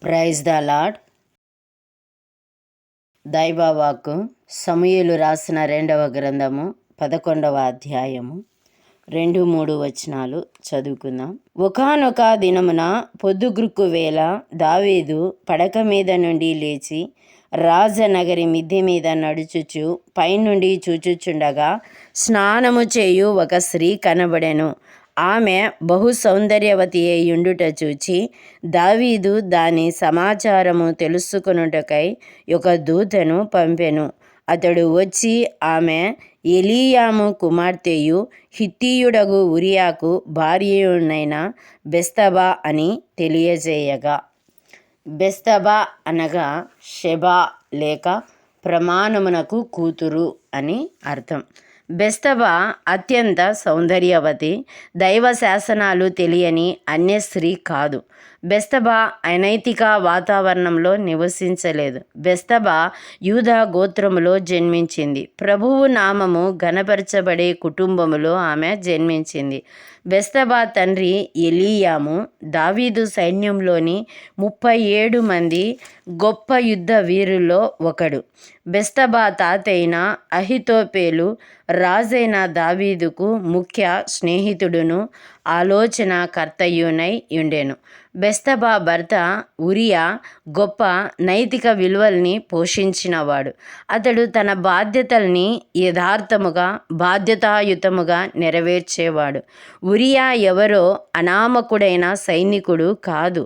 Praise the lord. దైవవాక్కు సమూయేలు రాసిన 2వ గ్రంథము 11వ అధ్యాయము 2-3 వచనాలు చదువుకుందాం. ఒకానొక దినమున పొద్దుగురుకు వేళ దావీదు పడక మీద నుండి లేచి రాజనగరి మిద్దె మీద నడుచుచు పైనుండి చూచుచుండగా స్నానము చేయు ఒక స్త్రీ కనబడెను. ఆమె బహు సౌందర్యవతి అయ్యుండుట చూచి దావీదు దాని సమాచారము తెలుసుకొనుటకై ఒక దూతను పంపెను. అతడు వచ్చి ఆమె ఎలీయాము కుమార్తెయు హిత్తీయుడగు ఉరియాకు భార్యయునైన బెత్షెబా అని తెలియజేయగా, బెత్షెబా అనగా షెబా లేక ప్రమాణమునకు కూతురు అని అర్థం. బెత్షెబా అత్యంత సౌందర్యవతి, దైవ శాసనాలు తెలియని అన్య స్త్రీ కాదు. బెత్షెబా అనైతిక వాతావరణంలో నివసించలేదు. బెత్షెబా యూదా గోత్రములో జన్మించింది. ప్రభువు నామము ఘనపరచబడే కుటుంబములో ఆమె జన్మించింది. బెత్షెబా తండ్రి ఎలీయాము దావీదు సైన్యంలోని 37 మంది గొప్ప యుద్ధ వీరుల్లో ఒకడు. బెత్షెబా తాతైన అహీతోపెలు రాజైన దావీదుకు ముఖ్య స్నేహితుడును ఆలోచన కర్తయునై ఉండెను. బెత్షెబా భర్త ఉరియా గొప్ప నైతిక విలువల్ని పోషించినవాడు. అతడు తన బాధ్యతల్ని యథార్థముగా బాధ్యతాయుతముగా నెరవేర్చేవాడు. ఉరియా ఎవరో అనామకుడైన సైనికుడు కాదు.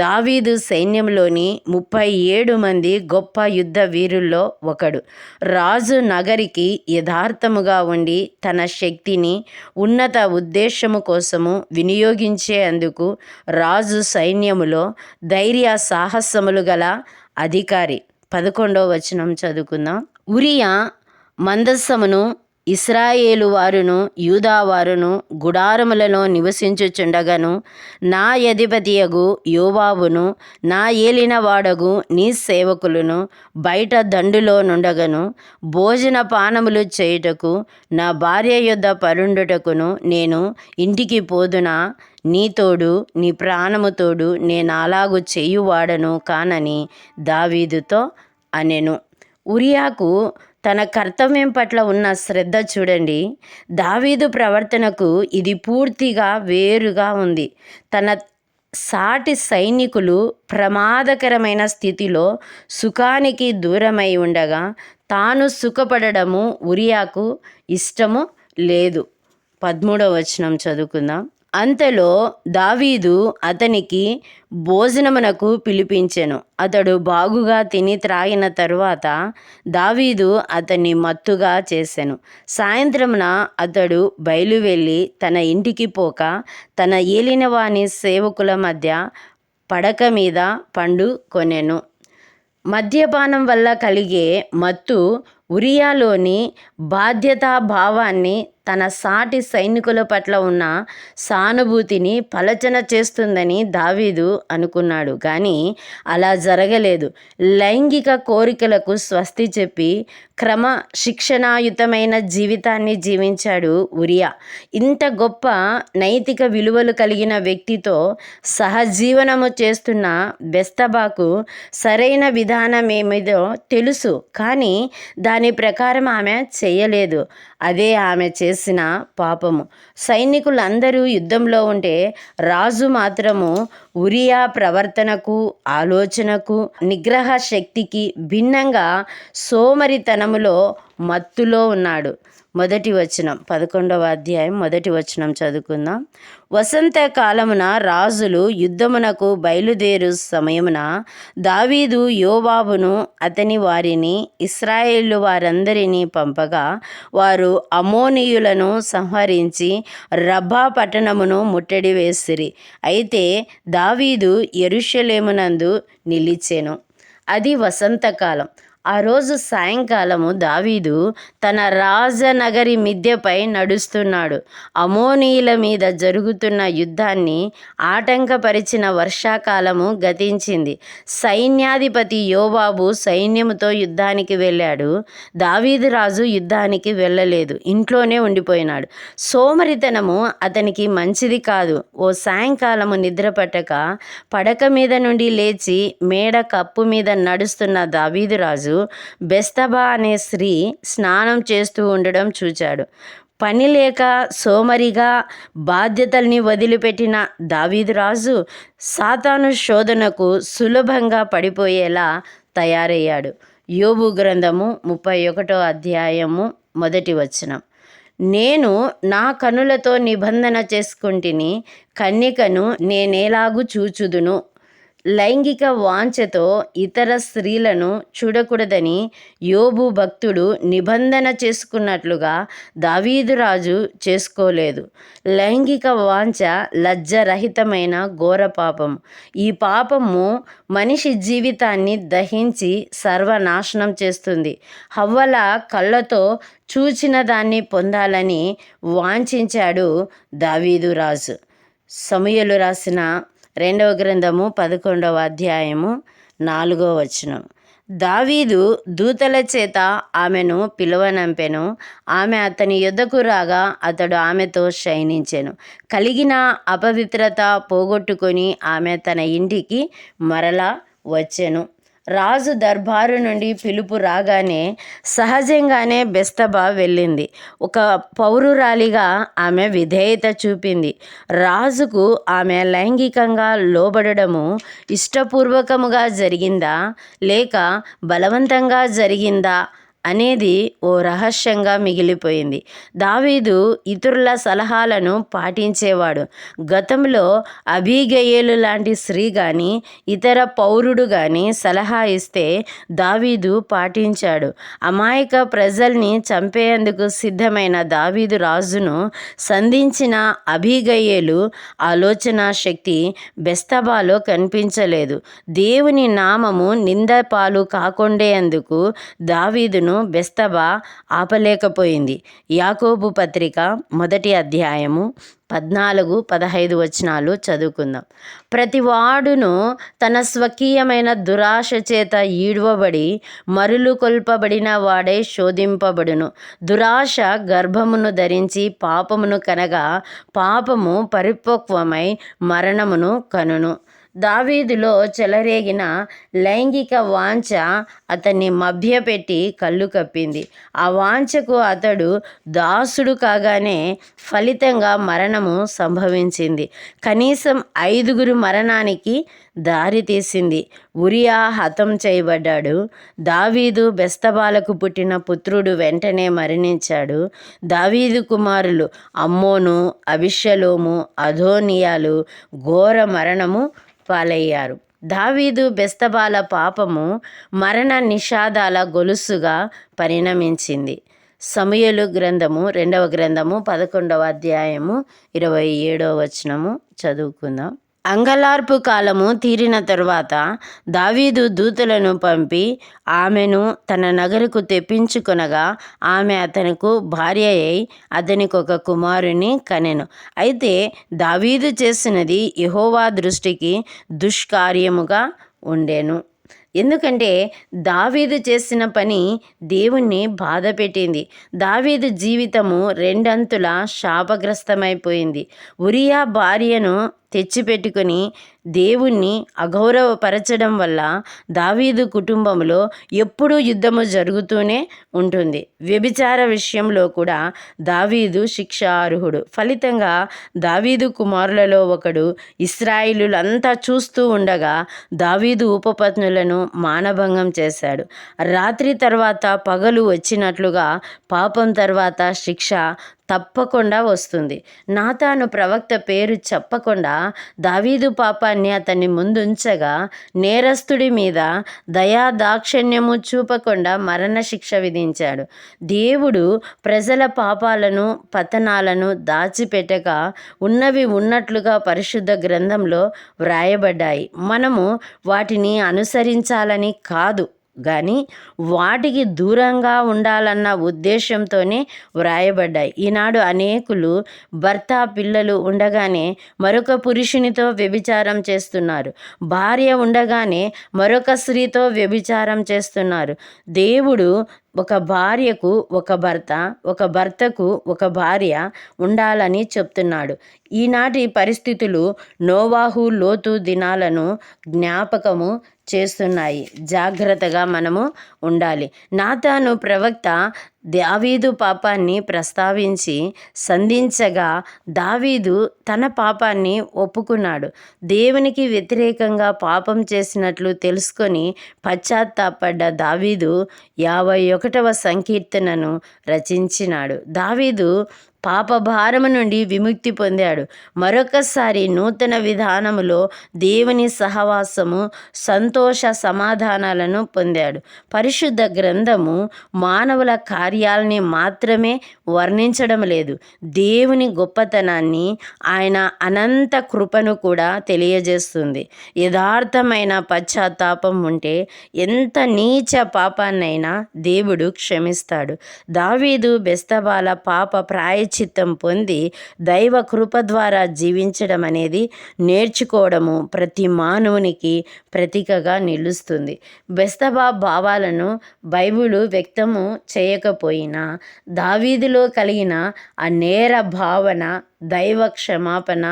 దావీదు సైన్యంలోని 37 మంది గొప్ప యుద్ధ వీరుల్లో ఒకడు. రాజు నగరికి యథార్థముగా ఉండి తన శక్తిని ఉన్నత ఉద్దేశము కోసము వినియోగించేందుకు రాజు సైన్యములో ధైర్య సాహసములు గల అధికారి. 11వ వచనం చదువుకుందాం. ఉరియా మందసమును ఇశ్రాయేలు వారును యూదావారును గుడారములలో నివసించుచుండగను నా అధిపతియగు యోవాబును నా ఏలినవాడగు నీ సేవకులను బయట దండులో నుండగను భోజన పానములు చేయుటకు నా భార్య యొద్ద పరుండుటకును నేను ఇంటికి పోదునా? నీ తోడు నీ ప్రాణము తోడు నేను అలాగు చేయువాడను కానని దావీదుతో అనెను. ఉరియాకు తన కర్తవ్యం పట్ల ఉన్న శ్రద్ధ చూడండి. దావీదు ప్రవర్తనకు ఇది పూర్తిగా వేరుగా ఉంది. తన సాటి సైనికులు ప్రమాదకరమైన స్థితిలో సుఖానికి దూరమై ఉండగా తాను సుఖపడము ఉరియాకు ఇష్టము లేదు. 13వ వచనం చదువుకుందాం. అంతలో దావీదు అతనికి భోజనమునకు పిలిపించెను. అతడు బాగుగా తిని త్రాగిన తరువాత దావీదు అతన్ని మత్తుగా చేసెను. సాయంత్రమున అతడు బయలువెళ్ళి తన ఇంటికి పోక తన ఏలినవాని సేవకుల మధ్య పడక మీద పండుకొనెను. మద్యపానం వల్ల కలిగే మత్తు ఉరియాలోని బాధ్యతాభావాన్ని, తన సాటి సైనికుల పట్ల ఉన్న సానుభూతిని పలచన చేస్తుందని దావీదు అనుకున్నాడు. కానీ అలా జరగలేదు. లైంగిక కోరికలకు స్వస్తి చెప్పి క్రమశిక్షణాయుతమైన జీవితాన్ని జీవించాడు ఉరియా. ఇంత గొప్ప నైతిక విలువలు కలిగిన వ్యక్తితో సహజీవనము చేస్తున్న బెత్షెబాకు సరైన విధానమేమిదో తెలుసు, కానీ దాని ప్రకారం ఆమె చేయలేదు. అదే ఆమె చేసిన పాపము. సైనికులందరూ యుద్ధంలో ఉంటే రాజు మాత్రము ఉరియా ప్రవర్తనకు, ఆలోచనకు, నిగ్రహ శక్తికి భిన్నంగా సోమరితనములో మత్తులో ఉన్నాడు. 1వ వచనం 11వ అధ్యాయం 1వ వచనం చదువుకుందాం. వసంతకాలమున రాజులు యుద్ధమునకు బయలుదేరు సమయమున దావీదు యోవాబును అతని వారిని ఇశ్రాయేలు వారందరినీ పంపగా వారు అమ్మోనీయులను సంహరించి రబ్బా పట్టణమును ముట్టడి వేసిరి. అయితే దావీదు యెరూషలేమునందు నిలిచెను. అది వసంతకాలం. ఆ రోజు సాయంకాలము దావీదు తన రాజనగరి మిద్దెపై నడుస్తున్నాడు. అమోనీయుల మీద జరుగుతున్న యుద్ధాన్ని ఆటంకపరిచిన వర్షాకాలము గతించింది. సైన్యాధిపతి యోవాబు సైన్యముతో యుద్ధానికి వెళ్ళాడు. దావీదు రాజు యుద్ధానికి వెళ్ళలేదు, ఇంట్లోనే ఉండిపోయినాడు. సోమరితనము అతనికి మంచిది కాదు. ఓ సాయంకాలము నిద్రపట్టక పడక మీద నుండి లేచి మేడ కప్పు మీద నడుస్తున్న దావీదు రాజు బెస్తబా అనే స్త్రీ స్నానం చేస్తూ ఉండడం చూచాడు. పని లేక సోమరిగా బాధ్యతల్ని వదిలిపెట్టిన దావీదు రాజు సాతాను శోధనకు సులభంగా పడిపోయేలా తయారయ్యాడు. యోబు గ్రంథము 31వ అధ్యాయము 1వ వచనం. నేను నా కనులతో నిబంధన చేసుకుంటుని, కన్యకను నేనేలాగు చూచుదును. లైంగిక వాంఛతో ఇతర స్త్రీలను చూడకూడదని యోబు భక్తుడు నిబంధన చేసుకున్నట్లుగా దావీదు రాజు చేసుకోలేదు. లైంగిక వాంఛ లజ్జరహితమైన ఘోర పాపం. ఈ పాపము మనిషి జీవితాన్ని దహించి సర్వనాశనం చేస్తుంది. హవ్వల కళ్ళతో చూచిన దాన్ని పొందాలని వాంఛించాడు దావీదు రాజు. సమూయేలు రాసిన 2వ గ్రంథము 11వ అధ్యాయము 4వ వచనం. దావీదు దూతల చేత ఆమెను పిలువనంపెను. ఆమె అతని యొద్దకు రాగా అతడు ఆమెతో శయనించెను. కలిగిన అపవిత్రత పోగొట్టుకొని ఆమె తన ఇంటికి మరలా వచ్చెను. రాజు దర్బారు నుండి పిలుపు రాగానే సహజంగానే బెస్తబా వెళ్ళింది. ఒక పౌరురాలిగా ఆమె విధేయత చూపింది. రాజుకు ఆమె లైంగికంగా లోబడము ఇష్టపూర్వకముగా జరిగిందా లేక బలవంతంగా జరిగిందా అనేది ఓ రహస్యంగా మిగిలిపోయింది. దావీదు ఇతరుల సలహాలను పాటించేవాడు. గతంలో అబీగయేలు లాంటి స్త్రీ కానీ ఇతర పౌరుడు కానీ సలహా ఇస్తే దావీదు పాటించాడు. అమాయక ప్రజల్ని చంపేందుకు సిద్ధమైన దావీదు రాజును సంధించిన అబీగయేలు ఆలోచన శక్తి బెస్తబాలో కనిపించలేదు. దేవుని నామము నిందపాలు కాకుండేందుకు దావీదును బెస్తబా ఆపలేకపోయింది. యాకోబు పత్రిక 1వ అధ్యాయము 14-15 వచనాలు చదువుకుందాం. ప్రతివాడును తన స్వకీయమైన దురాశ చేత ఈడ్వబడి మరులు కొల్పబడిన వాడే శోధింపబడును. దురాశ గర్భమును ధరించి పాపమును కనగా పాపము పరిపక్వమై మరణమును కనును. దావీదులో చెలరేగిన లైంగిక వాంఛ అతన్ని మభ్యపెట్టి కళ్ళు కప్పింది. ఆ వాంఛకు అతడు దాసుడు కాగానే ఫలితంగా మరణము సంభవించింది. కనీసం 5గురు మరణానికి దారితీసింది. ఉరియా హతం చేయబడ్డాడు. దావీదు బెస్తబాలకు పుట్టిన పుత్రుడు వెంటనే మరణించాడు. దావీదు కుమారులు అమ్మోను, అబిషలోము, అదోనియాలు ఘోర మరణము పాలయ్యారు. దావీదు బెస్తబాల పాపము మరణ నిషాదాల గొలుసుగా పరిణమించింది. సమూయేలు గ్రంథము 2వ గ్రంథము 11వ అధ్యాయము 27వ వచనము చదువుకుందాం. అంగలార్పు కాలము తీరిన తరువాత దావీదు దూతలను పంపి ఆమెను తన నగరుకు తెప్పించుకొనగా ఆమె అతనికి భార్య అయి అతనికి ఒక కుమారుని కనెను. అయితే దావీదు చేసినది యెహోవా దృష్టికి దుష్కార్యముగా ఉండెను. ఎందుకంటే దావీదు చేసిన పని దేవుణ్ణి బాధ పెట్టింది. దావీదు జీవితము రెండంతుల శాపగ్రస్తమైపోయింది. ఉరియా భార్యను తెచ్చిపెట్టుకుని దేవుణ్ణి అగౌరవపరచడం వల్ల దావీదు కుటుంబంలో ఎప్పుడూ యుద్ధము జరుగుతూనే ఉంటుంది. వ్యభిచార విషయంలో కూడా దావీదు శిక్షార్హుడు. ఫలితంగా దావీదు కుమారులలో ఒకడు ఇశ్రాయేలులంతా చూస్తూ ఉండగా దావీదు ఉపపత్నులను మానభంగం చేశాడు. రాత్రి తర్వాత పగలు వచ్చినట్లుగా పాపం తర్వాత శిక్ష తప్పకుండా వస్తుంది. నాతాను ప్రవక్త పేరు చెప్పకుండా దావీదు పాపాన్ని అతన్ని ముందుంచగా నేరస్తుడి మీద దయాదాక్షిణ్యము చూపకుండా మరణశిక్ష విధించాడు. దేవుడు ప్రజల పాపాలను పతనాలను దాచిపెట్టక ఉన్నవి ఉన్నట్లుగా పరిశుద్ధ గ్రంథంలో వ్రాయబడ్డాయి. మనము వాటిని అనుసరించాలని కాదు కానీ వాటికి దూరంగా ఉండాలన్న ఉద్దేశంతోనే వ్రాయబడ్డాయి. ఈనాడు అనేకులు భర్త పిల్లలు ఉండగానే మరొక పురుషునితో వ్యభిచారం చేస్తున్నారు. భార్య ఉండగానే మరొక స్త్రీతో వ్యభిచారం చేస్తున్నారు. దేవుడు ఒక భార్యకు ఒక భర్త, ఒక భర్తకు ఒక భార్య ఉండాలని చెప్తున్నాడు. ఈనాటి పరిస్థితులు నోవాహు లోతు దినాలను జ్ఞాపకము చేస్తున్నాయి. జాగ్రత్తగా మనము ఉండాలి. నాతాను ప్రవక్త దావీదు పాపాన్ని ప్రస్తావించి సంధించగా దావీదు తన పాపాన్ని ఒప్పుకున్నాడు. దేవునికి వ్యతిరేకంగా పాపం చేసినట్లు తెలుసుకొని పశ్చాత్తాపడ్డ దావీదు 51వ సంకీర్తనను రచించినాడు. దావీదు పాపభారము నుండి విముక్తి పొందాడు. మరొకసారి నూతన విధానములో దేవుని సహవాసము, సంతోష సమాధానాలను పొందాడు. పరిశుద్ధ గ్రంథము మానవుల కార్యాలని మాత్రమే వర్ణించడం లేదు, దేవుని గొప్పతనాన్ని, ఆయన అనంత కృపను కూడా తెలియజేస్తుంది. యథార్థమైన పశ్చాత్తాపం ఉంటే ఎంత నీచ పాపాన్నైనా దేవుడు క్షమిస్తాడు. దావీదు బెత్షెబాల పాప ప్రాయశ్చిత్తం పొంది దైవ కృప ద్వారా జీవించడం అనేది నేర్చుకోవడము ప్రతి మానవునికి ప్రతీకగా నిలుస్తుంది. బెత్షెబా భావాలను బైబిలు వ్యక్తము చేయకపోయినా దావీదులో కలిగిన ఆ నేర భావన దైవ క్షమాపణ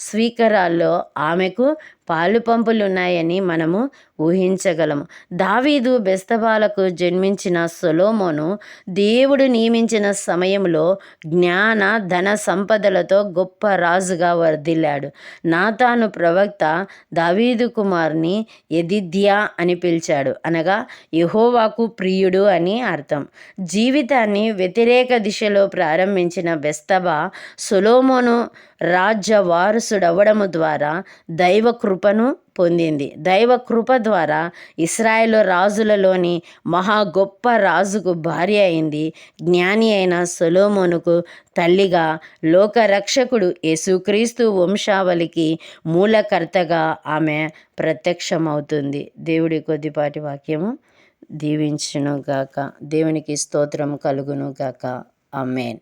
స్వీకారాల్లో ఆమెకు పాలుపంపులున్నాయని మనము ఊహించగలము. దావీదు బెత్షెబాలకు జన్మించిన సొలొమోను దేవుడు నియమించిన సమయంలో జ్ఞాన ధన సంపదలతో గొప్ప రాజుగా వర్ధిల్లాడు. నాతాను ప్రవక్త దావీదు కుమార్ని యెదిద్యా అని పిలిచాడు, అనగా యెహోవాకు ప్రియుడు అని అర్థం. జీవితాన్ని వ్యతిరేక దిశలో ప్రారంభించిన బెత్షెబా సొలొమోను రాజ్య వారసుడవడము ద్వారా దైవ కృపను పొందింది. దైవ కృప ద్వారా ఇశ్రాయేలు రాజులలోని మహా గొప్ప రాజుకు భార్య అయింది. జ్ఞాని అయిన సొలొమోనుకు తల్లిగా, లోకరక్షకుడు యేసుక్రీస్తు వంశావళికి మూలకర్తగా ఆమె ప్రత్యక్షమవుతుంది. దేవుడి కొద్దిపాటి వాక్యము దీవించును గాక. దేవునికి స్తోత్రం కలుగును గాక. ఆమేన్.